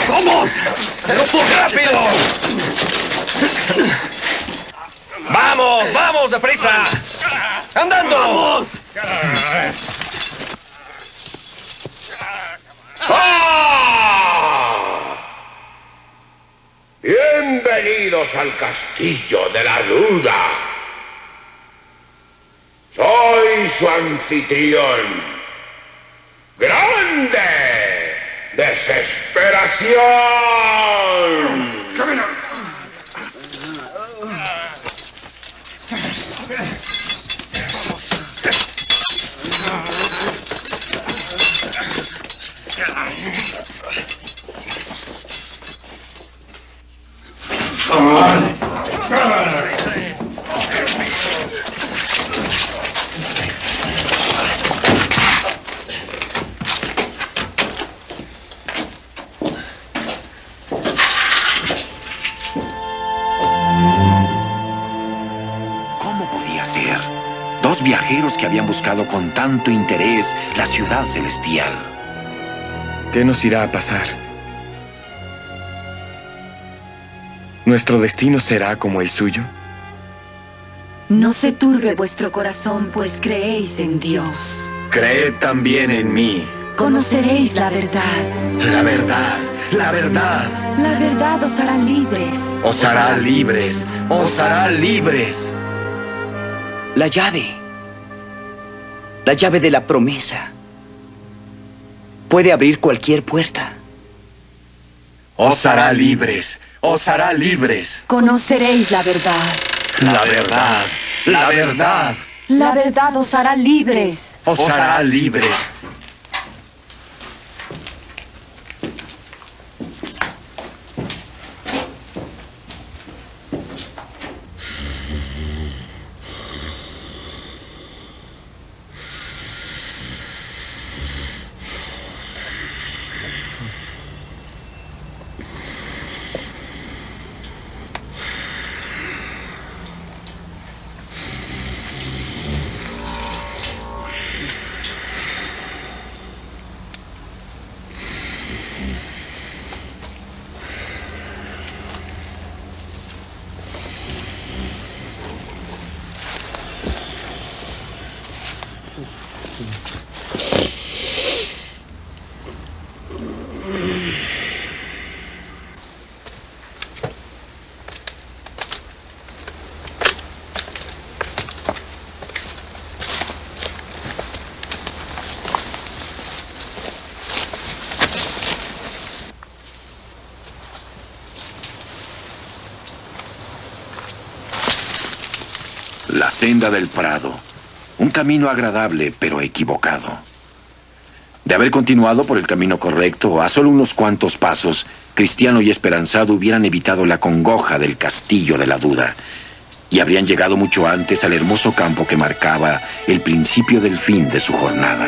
¡Vamos! ¡Rápido! ¡Vamos! ¡Vamos, deprisa! ¡Andando! ¡Vamos! Bienvenidos al castillo de la duda. Soy su anfitrión. ¡Grande! ¡Desesperación! ¡Camina! ¿Cómo podía ser? Dos viajeros que habían buscado con tanto interés la ciudad celestial. ¿Qué nos irá a pasar? ¿Nuestro destino será como el suyo? No se turbe vuestro corazón, pues creéis en Dios. Creed también en mí. Conoceréis la verdad. La verdad, la verdad. La verdad os hará libres. Os hará libres, os hará libres. La llave. La llave de la promesa. Puede abrir cualquier puerta. Os hará libres, os hará libres. Conoceréis la verdad. La verdad, la verdad. La verdad os hará libres. Os hará libres. La senda del Prado. Un camino agradable, pero equivocado. De haber continuado por el camino correcto, a solo unos cuantos pasos, Cristiano y Esperanzado hubieran evitado la congoja del castillo de la duda y habrían llegado mucho antes al hermoso campo que marcaba el principio del fin de su jornada.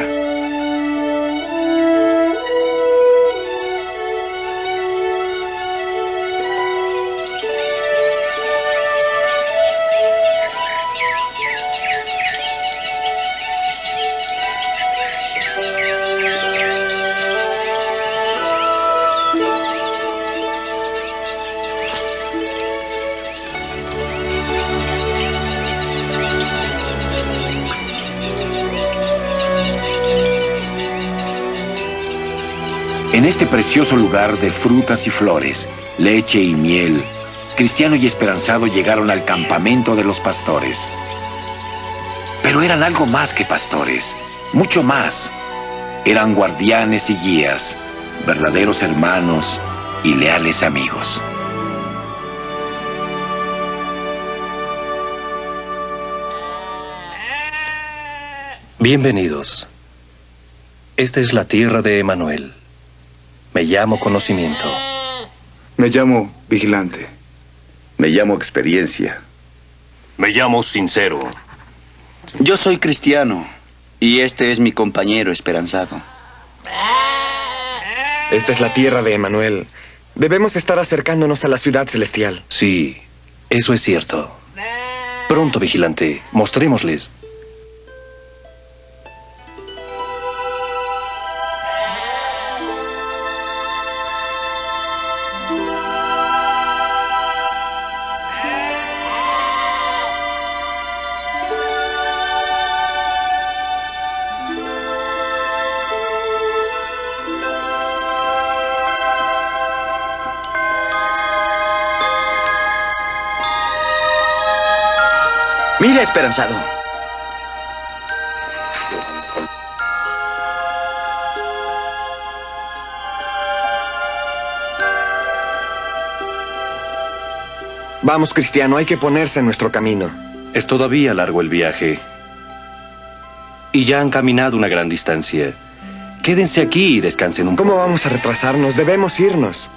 En este precioso lugar de frutas y flores, leche y miel, Cristiano y Esperanzado llegaron al campamento de los pastores. Pero eran algo más que pastores, mucho más. Eran guardianes y guías, verdaderos hermanos y leales amigos. Bienvenidos. Esta es la tierra de Emanuel. Me llamo Conocimiento. Me llamo Vigilante. Me llamo Experiencia. Me llamo Sincero. Yo soy Cristiano y este es mi compañero Esperanzado. Esta es la tierra de Emanuel. Debemos estar acercándonos a la ciudad celestial. Sí, eso es cierto. Pronto, Vigilante, mostrémosles. Mira, esperanzado. Vamos, Cristiano, hay que ponerse en nuestro camino. Es todavía largo el viaje. Y ya han caminado una gran distancia. Quédense aquí y descansen un poco. ¿Cómo vamos a retrasarnos? Debemos irnos.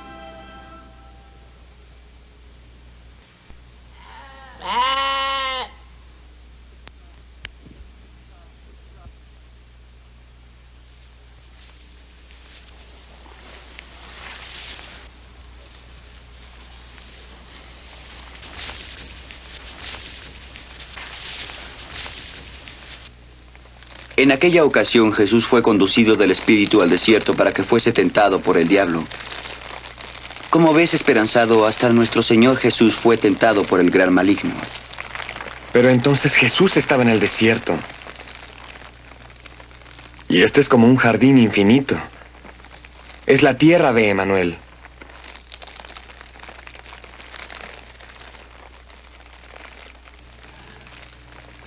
En aquella ocasión Jesús fue conducido del Espíritu al desierto para que fuese tentado por el diablo. Como ves, esperanzado, hasta nuestro Señor Jesús fue tentado por el gran maligno. Pero entonces Jesús estaba en el desierto. Y este es como un jardín infinito. Es la tierra de Emanuel.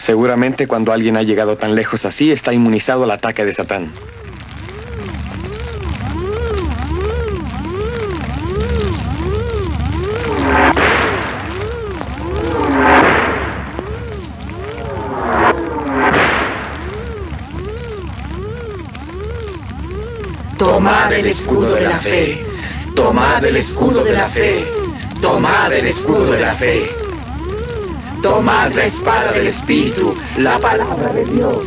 Seguramente cuando alguien ha llegado tan lejos así, está inmunizado al ataque de Satán. Tomad el escudo de la fe. Tomad el escudo de la fe. Tomad el escudo de la fe. Tomad la espada del Espíritu, la palabra de Dios.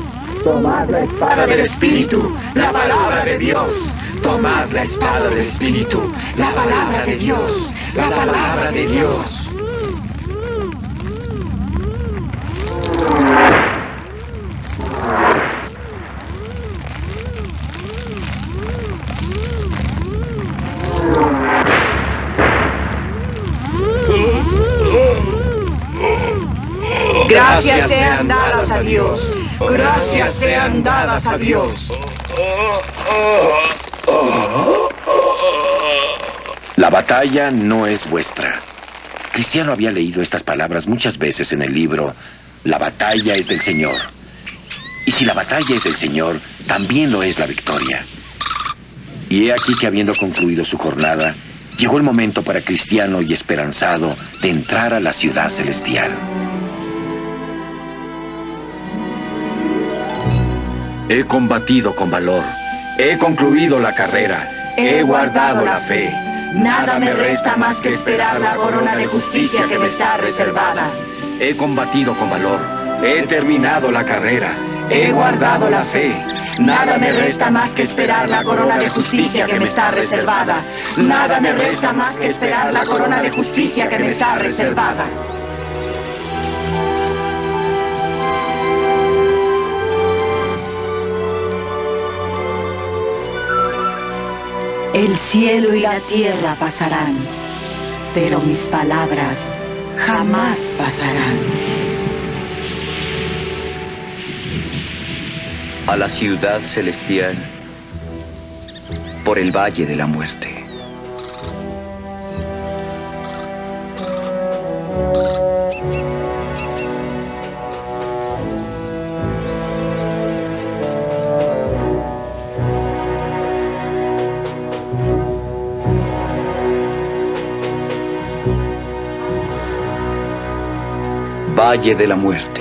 Tomad la espada del Espíritu, la palabra de Dios. Tomad la espada del Espíritu, la palabra de Dios, la palabra de Dios. Gracias sean dadas a Dios. Gracias sean dadas a Dios. La batalla no es vuestra. Cristiano había leído estas palabras muchas veces en el libro La batalla es del Señor. Y si la batalla es del Señor, también lo es la victoria. Y he aquí que habiendo concluido su jornada, llegó el momento para Cristiano y esperanzado de entrar a la ciudad celestial. He combatido con valor, he concluido la carrera, he guardado la fe. Nada me resta más que esperar la corona de justicia que me está reservada. He combatido con valor, he terminado la carrera, he guardado la fe. Nada me resta más que esperar la corona de justicia que me está reservada. Nada me resta más que esperar la corona de justicia que me está reservada. El cielo y la tierra pasarán, pero mis palabras jamás pasarán. A la ciudad celestial por el valle de la muerte. Valle de la muerte.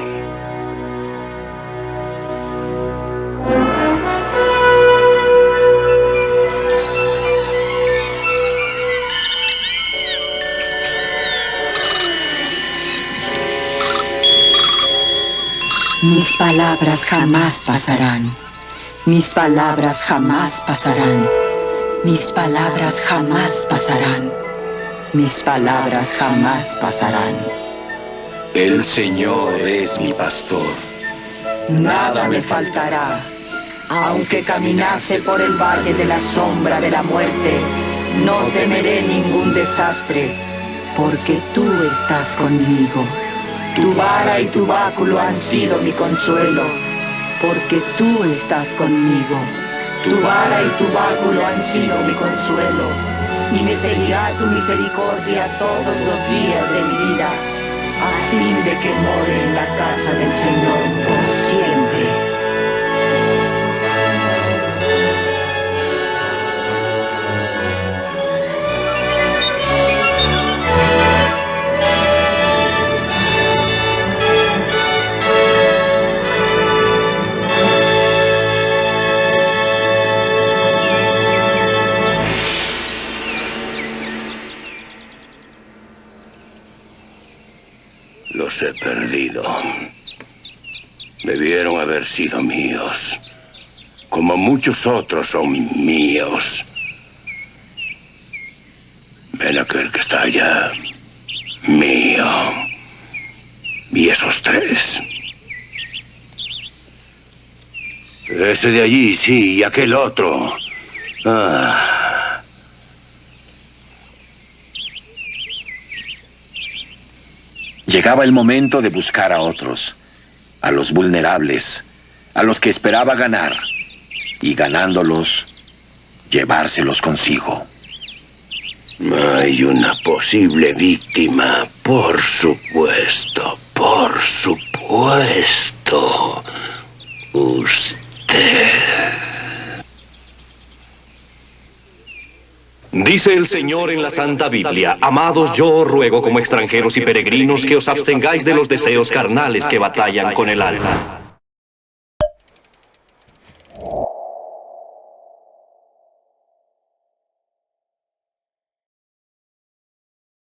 Mis palabras jamás pasarán. Mis palabras jamás pasarán. Mis palabras jamás pasarán. Mis palabras jamás pasarán. El Señor es mi pastor. Nada me faltará. Aunque caminase por el valle de la sombra de la muerte, no temeré ningún desastre, porque tú estás conmigo. Tu vara y tu báculo han sido mi consuelo, porque tú estás conmigo. Tu vara y tu báculo han sido mi consuelo, y me seguirá tu misericordia todos los días de mi vida. a fin de que more en la casa del Señor por siempre. Los he perdido. Debieron haber sido míos, como muchos otros son míos. Ven aquel que está allá, mío. Y esos tres. Ese de allí, sí, y aquel otro. Ah. Llegaba el momento de buscar a otros, a los vulnerables, a los que esperaba ganar, y ganándolos, llevárselos consigo. Hay una posible víctima, por supuesto, por supuesto. Usted. Dice el Señor en la Santa Biblia: amados, yo os ruego como extranjeros y peregrinos que os abstengáis de los deseos carnales que batallan con el alma.